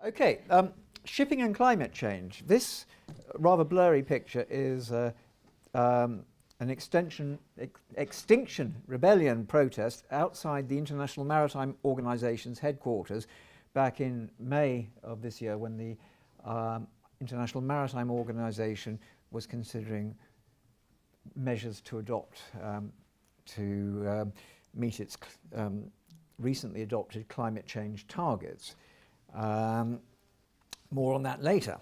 Okay, shipping and climate change. This rather blurry picture is an Extinction Rebellion protest outside the International Maritime Organization's headquarters back in May of this year, when the International Maritime Organization was considering measures to adopt to meet its recently adopted climate change targets. More on that later.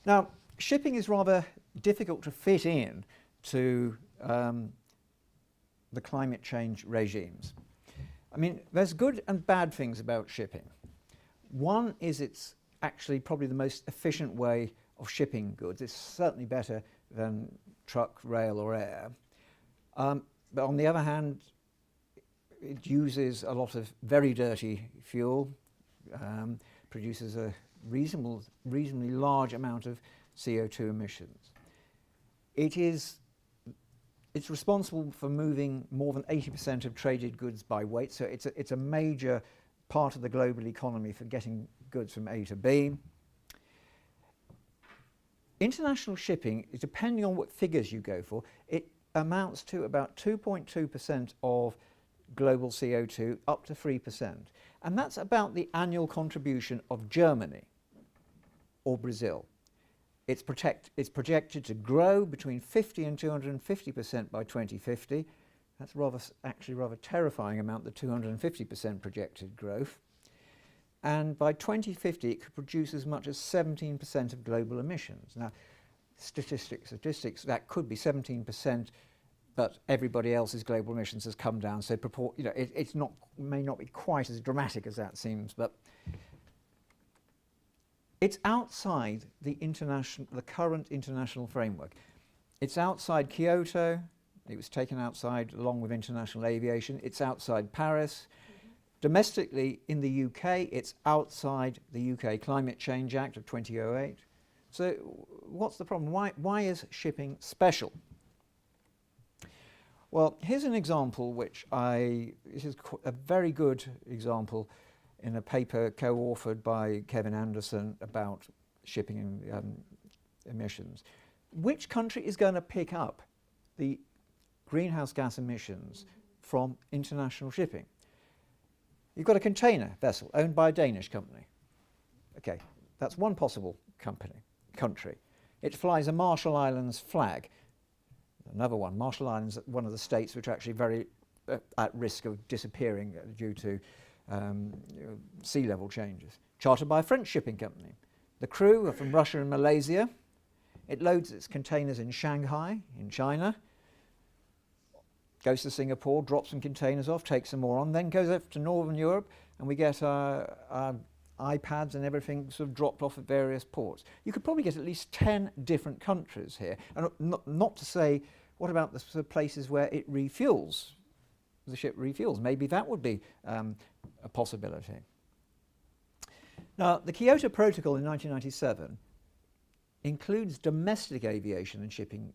Now, shipping is rather difficult to fit in to the climate change regimes. I mean, there's good and bad things about shipping. One is it's actually probably the most efficient way of shipping goods. It's certainly better than truck, rail or air. But on the other hand, it uses a lot of very dirty fuel, produces a reasonably large amount of CO2 emissions. It's responsible for moving more than 80% of traded goods by weight, so it's a major part of the global economy for getting goods from A to B. International shipping, depending on what figures you go for, it amounts to about 2.2% of global CO2, up to 3%. And that's about the annual contribution of Germany or Brazil. It's projected to grow between 50 and 250% by 2050. That's actually rather terrifying amount, the 250% projected growth. And by 2050, it could produce as much as 17% of global emissions. Now, statistics, that could be 17%, but everybody else's global emissions has come down, so it's not, may not be quite as dramatic as that seems, but it's outside the current international framework. It's outside Kyoto. It was taken outside along with international aviation. It's outside Paris. Domestically in the UK, it's outside the UK Climate Change Act of 2008. So what's the problem? Why is shipping special? Well, here's an example this is a very good example in a paper co-authored by Kevin Anderson about shipping emissions. Which country is going to pick up the greenhouse gas emissions from international shipping? You've got a container vessel owned by a Danish company. Okay, that's one possible country. It flies a Marshall Islands flag. Another one, Marshall Islands, one of the states which are actually very at risk of disappearing due to sea level changes. Chartered by a French shipping company. The crew are from Russia and Malaysia. It loads its containers in Shanghai, in China, goes to Singapore, drops some containers off, takes some more on, then goes up to Northern Europe, and we get our iPads and everything sort of dropped off at various ports. You could probably get at least 10 different countries here. And not to say, what about the sort of places where it refuels? The ship refuels. Maybe that would be a possibility. Now, the Kyoto Protocol in 1997 includes domestic aviation and shipping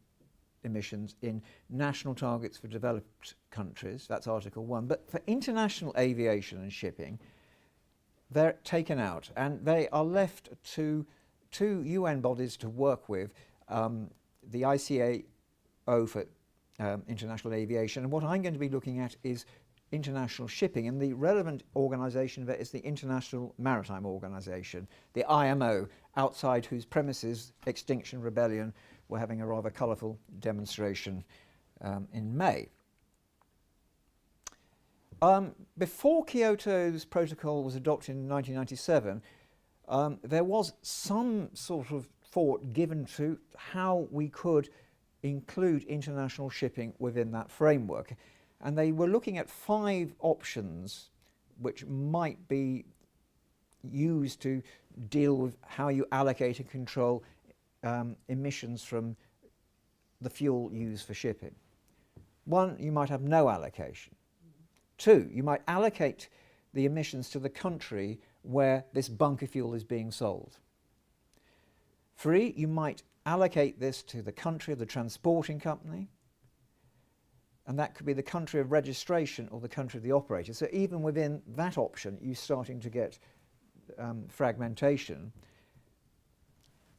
emissions in national targets for developed countries. That's Article 1. But for international aviation and shipping, they're taken out, and they are left to two UN bodies to work with, the ICAO for international aviation, and what I'm going to be looking at is international shipping, and the relevant organisation there is the International Maritime Organization, the IMO, outside whose premises Extinction Rebellion were having a rather colourful demonstration in May. Before Kyoto's protocol was adopted in 1997, there was some sort of thought given to how we could include international shipping within that framework. And they were looking at 5 options which might be used to deal with how you allocate and control emissions from the fuel used for shipping. 1, you might have no allocation. 2, you might allocate the emissions to the country where this bunker fuel is being sold. 3, you might allocate this to the country of the transporting company, and that could be the country of registration or the country of the operator. So even within that option, you're starting to get fragmentation,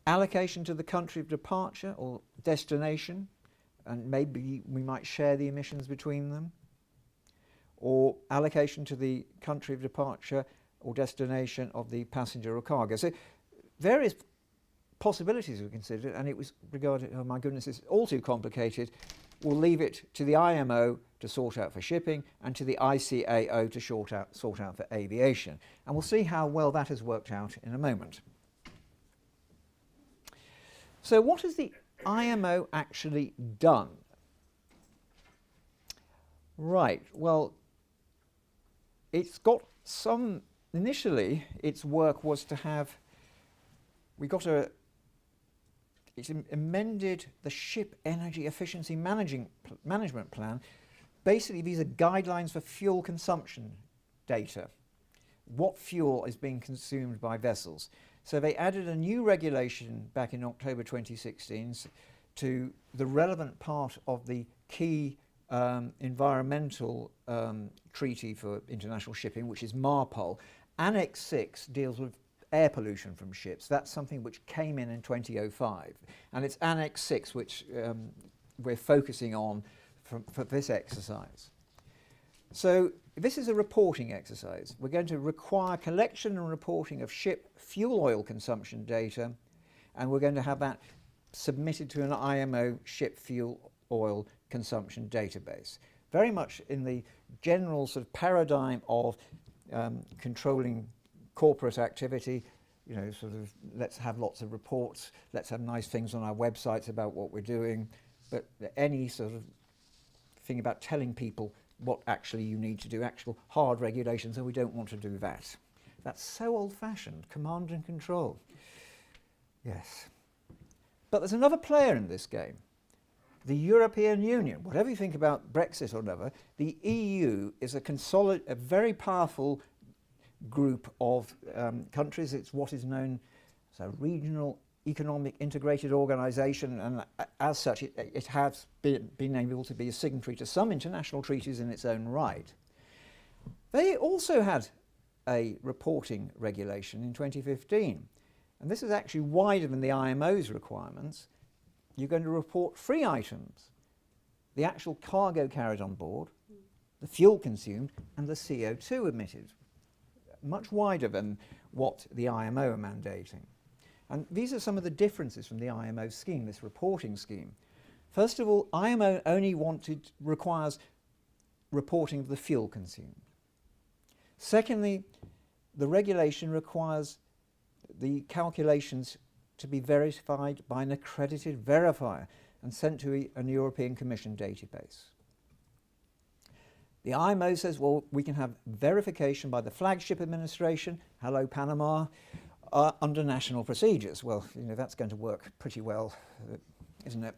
allocation to the country of departure or destination, and maybe we might share the emissions between them, or allocation to the country of departure or destination of the passenger or cargo. So various possibilities were considered, and it was regarded, oh my goodness, it's all too complicated. We'll leave it to the IMO to sort out for shipping and to the ICAO to sort out for aviation. And we'll see how well that has worked out in a moment. So what has the IMO actually done? Right, well, it's got some, initially its work was to have, it's amended the Ship Energy Efficiency Management Plan. Basically, these are guidelines for fuel consumption data. What fuel is being consumed by vessels. So they added a new regulation back in October 2016 to the relevant part of the key environmental treaty for international shipping, which is MARPOL. Annex 6 deals with air pollution from ships. That's something which came in 2005. And it's Annex 6 which we're focusing on for this exercise. So this is a reporting exercise. We're going to require collection and reporting of ship fuel oil consumption data, and we're going to have that submitted to an IMO ship fuel oil consumption database. Very much in the general sort of paradigm of controlling corporate activity, you know, sort of let's have lots of reports, let's have nice things on our websites about what we're doing, but any sort of thing about telling people what actually you need to do, actual hard regulations, and we don't want to do that. That's so old-fashioned, command and control. Yes. But there's another player in this game, the European Union. Whatever you think about Brexit or whatever, the EU is a very powerful group of countries. It's what is known as a regional economic integrated organisation, and as such it has been able to be a signatory to some international treaties in its own right. They also had a reporting regulation in 2015, and this is actually wider than the IMO's requirements. You're going to report 3 items: the actual cargo carried on board, the fuel consumed, and the CO2 emitted. Much wider than what the IMO are mandating. And these are some of the differences from the IMO scheme, this reporting scheme. First of all, IMO only requires reporting of the fuel consumed. Secondly, the regulation requires the calculations to be verified by an accredited verifier and sent to an European Commission database. The IMO says, well, we can have verification by the flagship administration, hello Panama, under national procedures. Well, you know, that's going to work pretty well, isn't it?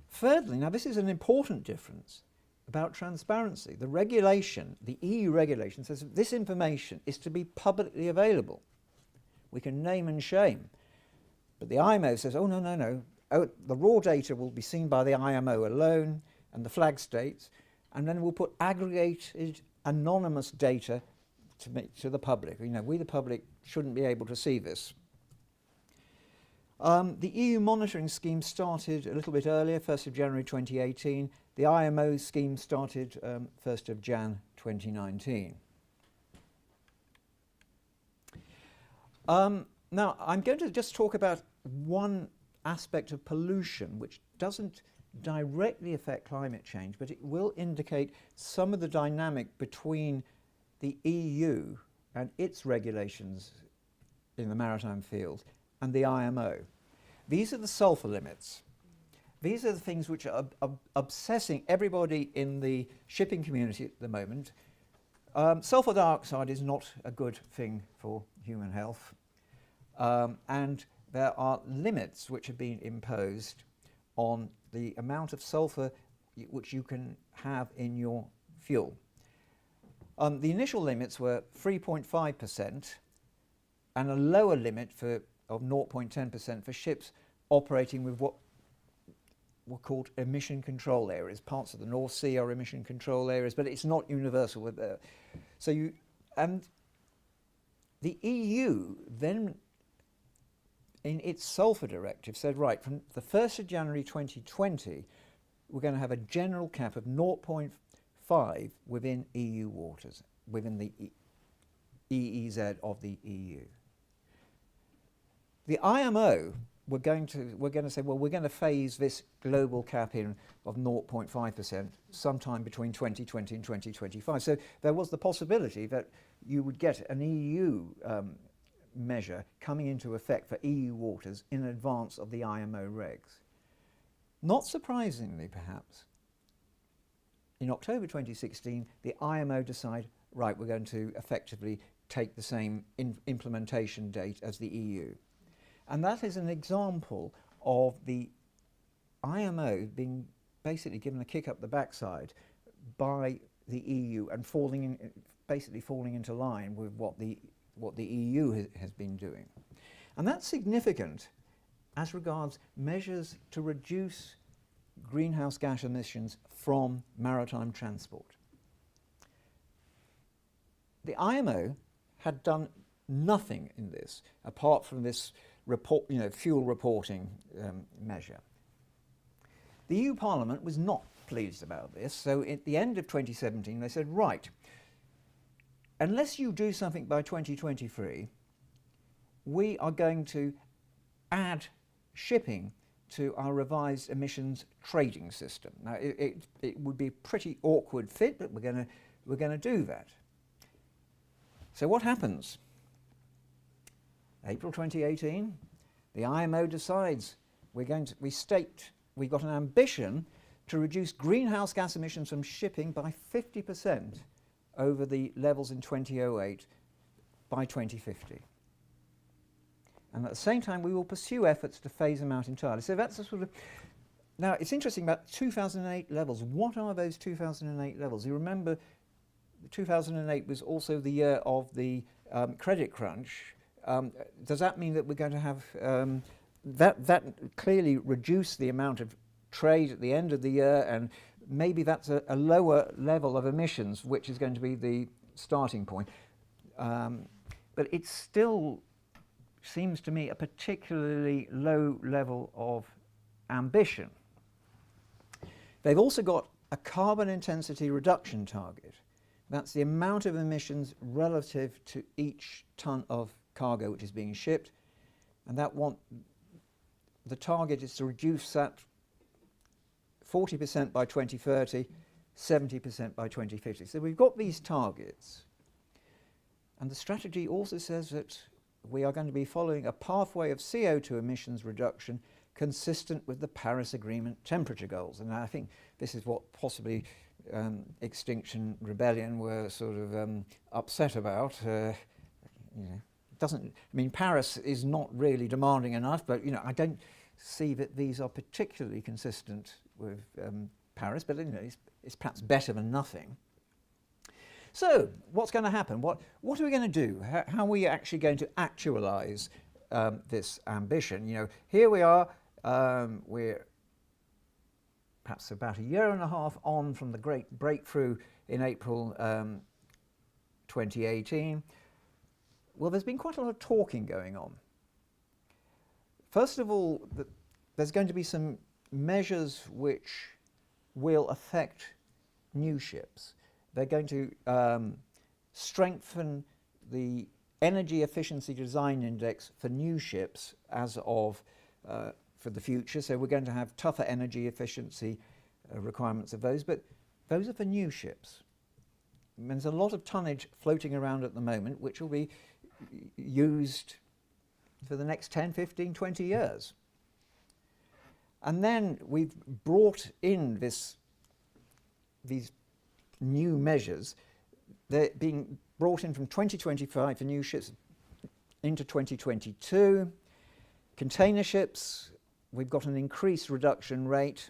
Thirdly, now this is an important difference about transparency. The regulation, the EU regulation, says that this information is to be publicly available. We can name and shame. But the IMO says, oh, no. Oh, the raw data will be seen by the IMO alone and the flag states, and then we'll put aggregated anonymous data to the public. You know, we the public shouldn't be able to see this. The EU monitoring scheme started a little bit earlier, 1st of January 2018. The IMO scheme started 1st of Jan 2019. Now, I'm going to just talk about one aspect of pollution which doesn't directly affect climate change, but it will indicate some of the dynamic between the EU and its regulations in the maritime field and the IMO. These are the sulfur limits. These are the things which are obsessing everybody in the shipping community at the moment. Sulfur dioxide is not a good thing for human health, and there are limits which have been imposed on the amount of sulfur which you can have in your fuel. The initial limits were 3.5% and a lower limit of 0.10% for ships operating with what were called emission control areas. Parts of the North Sea are emission control areas, but it's not universal. And The EU then, in its sulphur directive, said, right, from the 1st of January 2020, we're going to have a general cap of 0.5 within EU waters, within the EEZ of the EU. The IMO we're going to say, well, we're going to phase this global cap in of 0.5% sometime between 2020 and 2025. So there was the possibility that you would get an EU measure coming into effect for EU waters in advance of the IMO regs. Not surprisingly, perhaps, in October 2016, the IMO decided, right, we're going to effectively take the same implementation date as the EU. And that is an example of the IMO being basically given a kick up the backside by the EU and basically falling into line with what the EU has been doing. And that's significant as regards measures to reduce greenhouse gas emissions from maritime transport. The IMO had done nothing in this apart from this fuel reporting measure. The EU Parliament was not pleased about this, so at the end of 2017 they said, right, unless you do something by 2023, we are going to add shipping to our revised emissions trading system. Now, it would be a pretty awkward fit, but we're going to do that. So what happens? April 2018, the IMO decides we've got an ambition to reduce greenhouse gas emissions from shipping by 50% over the levels in 2008 by 2050. And at the same time, we will pursue efforts to phase them out entirely. So that's a sort of... Now, it's interesting about 2008 levels. What are those 2008 levels? You remember 2008 was also the year of the credit crunch. Does that mean that we're going to have... that clearly reduced the amount of trade at the end of the year, and maybe that's a lower level of emissions, which is going to be the starting point. But it still seems to me a particularly low level of ambition. They've also got a carbon intensity reduction target. That's the amount of emissions relative to each tonne of cargo which is being shipped, and the target is to reduce that 40% by 2030, 70% by 2050. So we've got these targets, and the strategy also says that we are going to be following a pathway of CO2 emissions reduction consistent with the Paris Agreement temperature goals. And I think this is what possibly Extinction Rebellion were sort of upset about. Paris is not really demanding enough, but I don't see that these are particularly consistent with Paris, but it's perhaps better than nothing. So what's going to happen? What are we going to do? How are we actually going to actualise this ambition? Here we are, we're perhaps about a year and a half on from the great breakthrough in April 2018. Well, there's been quite a lot of talking going on. First of all, there's going to be some measures which will affect new ships. They're going to strengthen the energy efficiency design index for new ships as of for the future. So we're going to have tougher energy efficiency requirements of those, but those are for new ships. There's a lot of tonnage floating around at the moment which will be used for the next 10, 15, 20 years. And then we've brought in these new measures. They're being brought in from 2025 for new ships into 2022. Container ships, we've got an increased reduction rate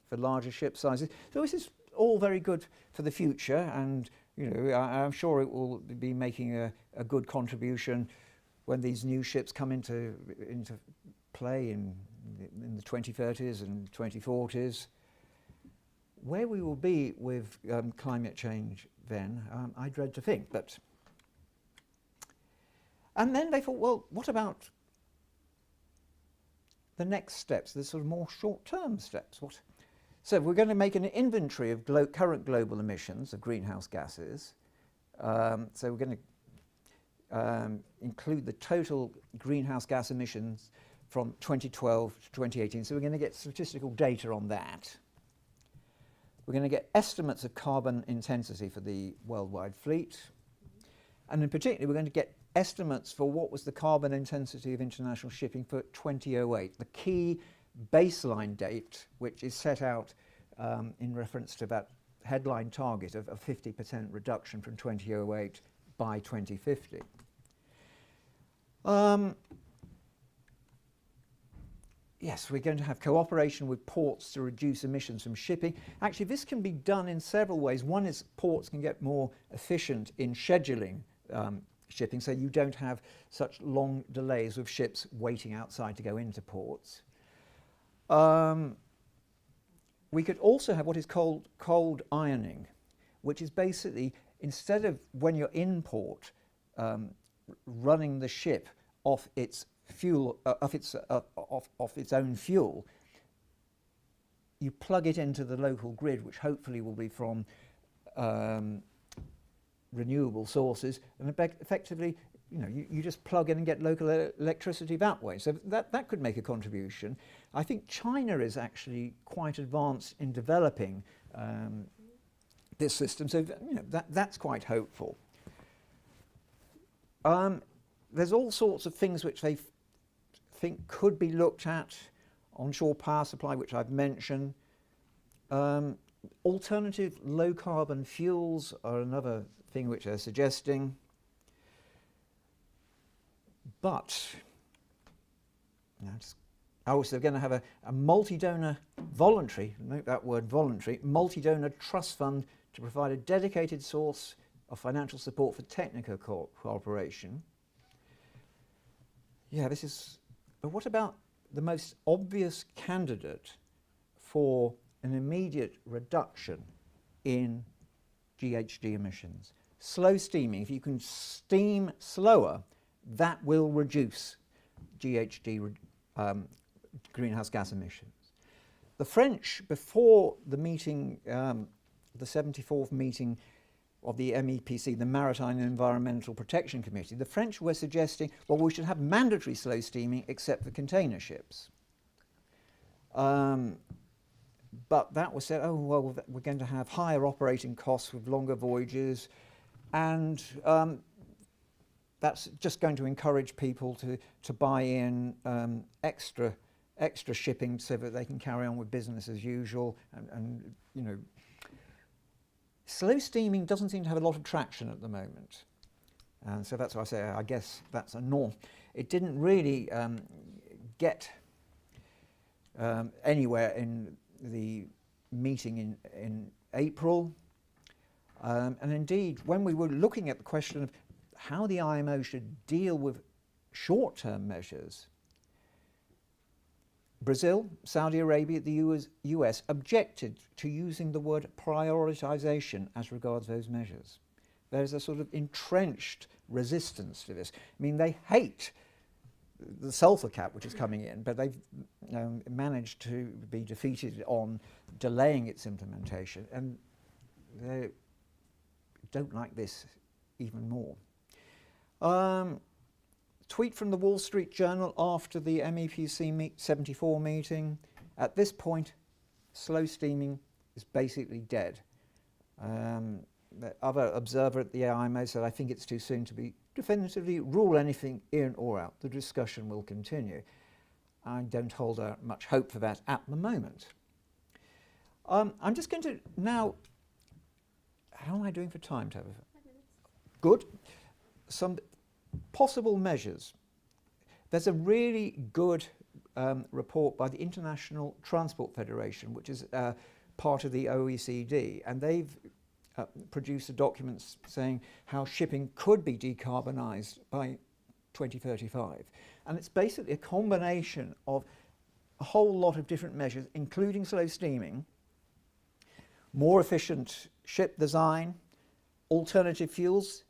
for larger ship sizes. So this is all very good for the future, and I'm sure it will be making a good contribution when these new ships come into play in the 2030s and 2040s. Where we will be with climate change then, I dread to think. But And then they thought, well, what about the next steps, the sort of more short-term steps? So we're going to make an inventory of current global emissions of greenhouse gases. So we're going to include the total greenhouse gas emissions from 2012 to 2018. So we're going to get statistical data on that. We're going to get estimates of carbon intensity for the worldwide fleet. And in particular, we're going to get estimates for what was the carbon intensity of international shipping for 2008, the key baseline date, which is set out in reference to that headline target of a 50% reduction from 2008 by 2050. Yes, we're going to have cooperation with ports to reduce emissions from shipping. Actually, this can be done in several ways. One is ports can get more efficient in scheduling shipping, so you don't have such long delays with ships waiting outside to go into ports. We could also have what is called cold ironing, which is basically, instead of when you're in port, running the ship off its fuel, off its own fuel, you plug it into the local grid, which hopefully will be from renewable sources, and effectively, you just plug in and get local electricity that way. So that could make a contribution. I think China is actually quite advanced in developing this system, so that's quite hopeful. There's all sorts of things which they think could be looked at. Onshore power supply, which I've mentioned. Alternative low-carbon fuels are another thing which they're suggesting. But, they're going to have a multi-donor voluntary, note that word voluntary, multi-donor trust fund to provide a dedicated source of financial support for technical cooperation. Yeah, but what about the most obvious candidate for an immediate reduction in GHG emissions? Slow steaming. If you can steam slower, that will reduce GHG greenhouse gas emissions. The French, before the meeting, the 74th meeting of the MEPC, the Maritime and Environmental Protection Committee, the French were suggesting, well, we should have mandatory slow steaming except for container ships. But that was said, oh, well, we're going to have higher operating costs with longer voyages, and that's just going to encourage people to buy in extra shipping so that they can carry on with business as usual. And slow steaming doesn't seem to have a lot of traction at the moment. And so that's why I say I guess that's a norm. It didn't really get anywhere in the meeting in April. And indeed, when we were looking at the question of how the IMO should deal with short-term measures, Brazil, Saudi Arabia, the US objected to using the word prioritization as regards those measures. There's a sort of entrenched resistance to this. I mean, they hate the sulfur cap which is coming in, but they've managed to be defeated on delaying its implementation, and they don't like this even more. Tweet from the Wall Street Journal after the MEPC 74 meeting. At this point, slow steaming is basically dead. The other observer at the IMO said, I think it's too soon to be definitively rule anything in or out. The discussion will continue. I don't hold out much hope for that at the moment. I'm just going to now, how am I doing for time, Tabitha? 5 minutes. Good. Some possible measures. There's a really good report by the International Transport Federation, which is part of the OECD, and they've produced a document saying how shipping could be decarbonised by 2035. And it's basically a combination of a whole lot of different measures, including slow steaming, more efficient ship design, alternative fuels,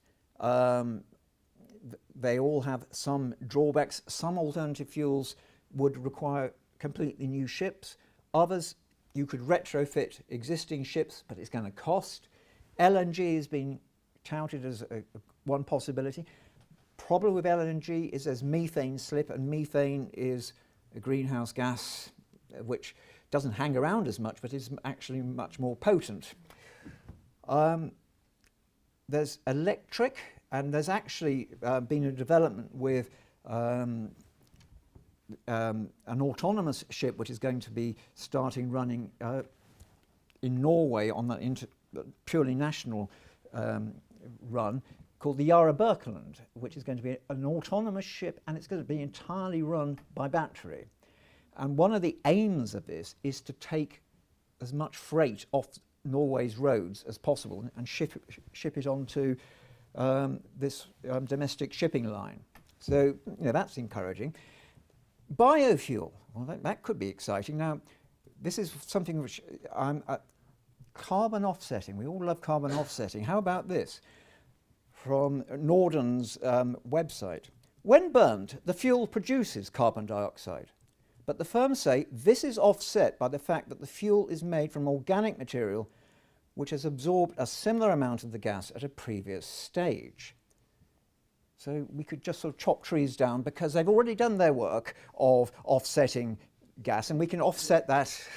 they all have some drawbacks. Some alternative fuels would require completely new ships. Others, you could retrofit existing ships, but it's going to cost. LNG has been touted as one possibility. Problem with LNG is there's methane slip, and methane is a greenhouse gas which doesn't hang around as much, but is actually much more potent. There's electric, and there's actually been a development with an autonomous ship which is going to be starting running in Norway on the purely national run, called the Yara Birkeland, which is going to be an autonomous ship, and it's going to be entirely run by battery. And one of the aims of this is to take as much freight off Norway's roads as possible and ship it onto this domestic shipping line. So that's encouraging. Biofuel, well, that could be exciting. Now, this is something which carbon offsetting. We all love carbon offsetting. How about this? From Norden's website. When burnt, the fuel produces carbon dioxide. But the firms say this is offset by the fact that the fuel is made from organic material which has absorbed a similar amount of the gas at a previous stage. So we could just sort of chop trees down because they've already done their work of offsetting gas, and we can offset that.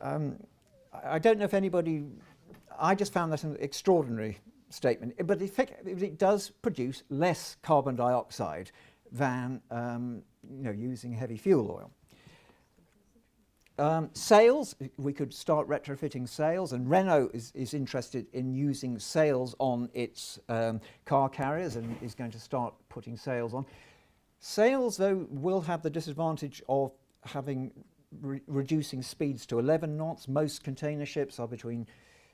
I don't know if anybody, I just found that an extraordinary statement, but it does produce less carbon dioxide than using heavy fuel oil. Sails, we could start retrofitting sails, and Renault is interested in using sails on its car carriers and is going to start putting sails on. Sails, though, will have the disadvantage of having reducing speeds to 11 knots. Most container ships are between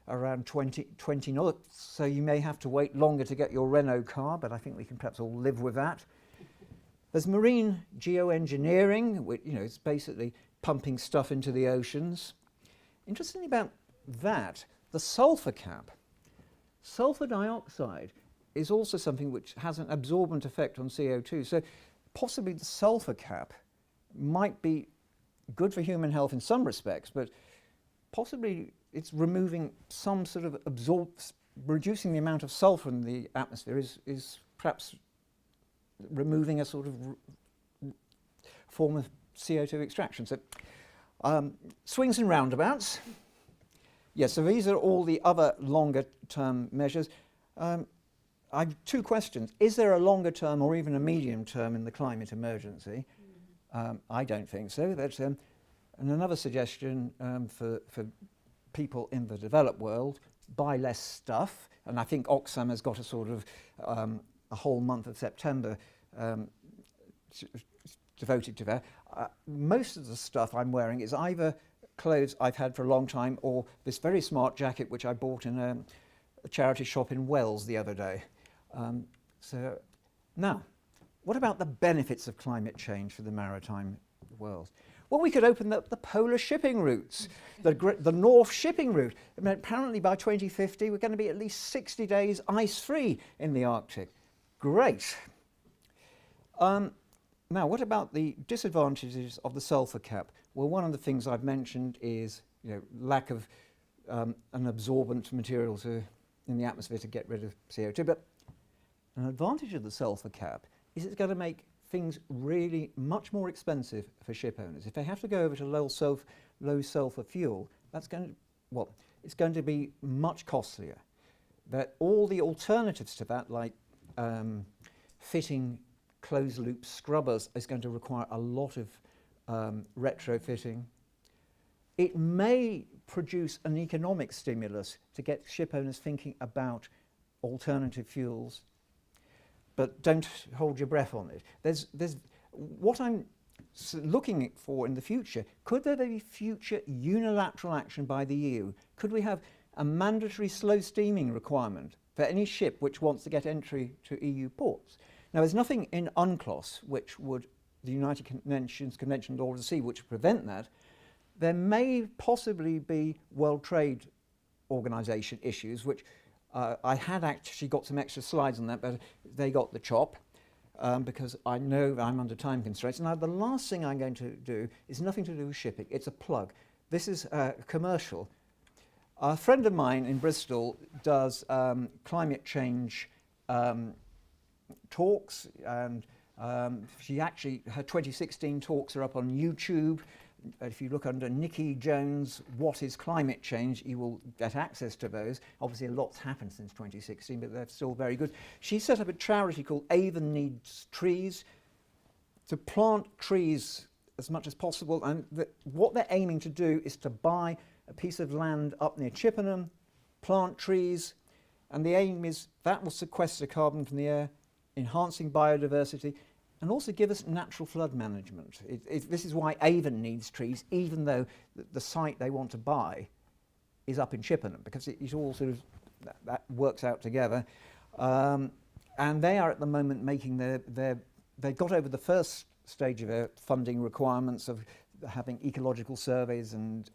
around 20 knots, so you may have to wait longer to get your Renault car, but I think we can perhaps all live with that. There's marine geoengineering, which it's basically pumping stuff into the oceans. Interestingly about that, the sulfur cap. Sulfur dioxide is also something which has an absorbent effect on CO2, so possibly the sulfur cap might be good for human health in some respects, but possibly it's removing some sort of reducing the amount of sulfur in the atmosphere is perhaps removing a sort of form of CO2 extraction. So swings and roundabouts. Yes, so these are all the other longer term measures. I have two questions. Is there a longer term or even a medium term in the climate emergency? I don't think so. That's, and another suggestion for people in the developed world, buy less stuff. And I think Oxfam has got a sort of a whole month of September devoted to that. Most of the stuff I'm wearing is either clothes I've had for a long time or this very smart jacket which I bought in a charity shop in Wells the other day. So now, what about the benefits of climate change for the maritime world? Well, we could open up the polar shipping routes, the North shipping route. I mean, apparently by 2050 we're going to be at least 60 days ice-free in the Arctic. Great. Now, what about the disadvantages of the sulfur cap? Well, one of the things I've mentioned is lack of an absorbent material in the atmosphere to get rid of CO2. But an advantage of the sulfur cap is it's going to make things really much more expensive for ship owners. If they have to go over to low sulfur fuel, it's going to be much costlier. But all the alternatives to that, like fitting closed-loop scrubbers, is going to require a lot of retrofitting. It may produce an economic stimulus to get ship owners thinking about alternative fuels, but don't hold your breath on it. There's what I'm looking for in the future. Could there be future unilateral action by the EU? Could we have a mandatory slow steaming requirement for any ship which wants to get entry to EU ports? Now, there's nothing in UNCLOS, which would the United Nations Convention on the Law of the Sea, which would prevent that. There may possibly be World Trade Organization issues which I had actually got some extra slides on that, but they got the chop because I know I'm under time constraints. Now, the last thing I'm going to do is nothing to do with shipping. It's a plug. This is a commercial. A friend of mine in Bristol does climate change talks, and she actually, her 2016 talks are up on YouTube. If you look under Nikki Jones, What is Climate Change, you will get access to those. Obviously a lot's happened since 2016, but they're still very good. She set up a charity called Avon Needs Trees to plant trees as much as possible, and what they're aiming to do is to buy a piece of land up near Chippenham, plant trees, and the aim is that will sequester carbon from the air, enhancing biodiversity, and also give us natural flood management. This is why Avon needs trees, even though the site they want to buy is up in Chippenham, because it all sort of that works out together. And they are at the moment making they got over the first stage of their funding requirements of having ecological surveys and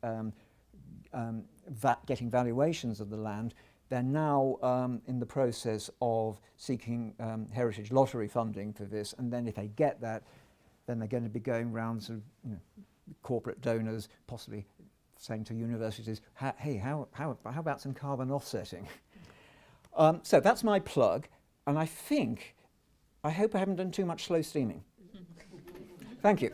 getting valuations of the land. They're now in the process of seeking heritage lottery funding for this, and then if they get that, then they're going to be going round sort of, corporate donors, possibly saying to universities, hey, how about some carbon offsetting? So that's my plug, and I hope I haven't done too much slow steaming. Thank you.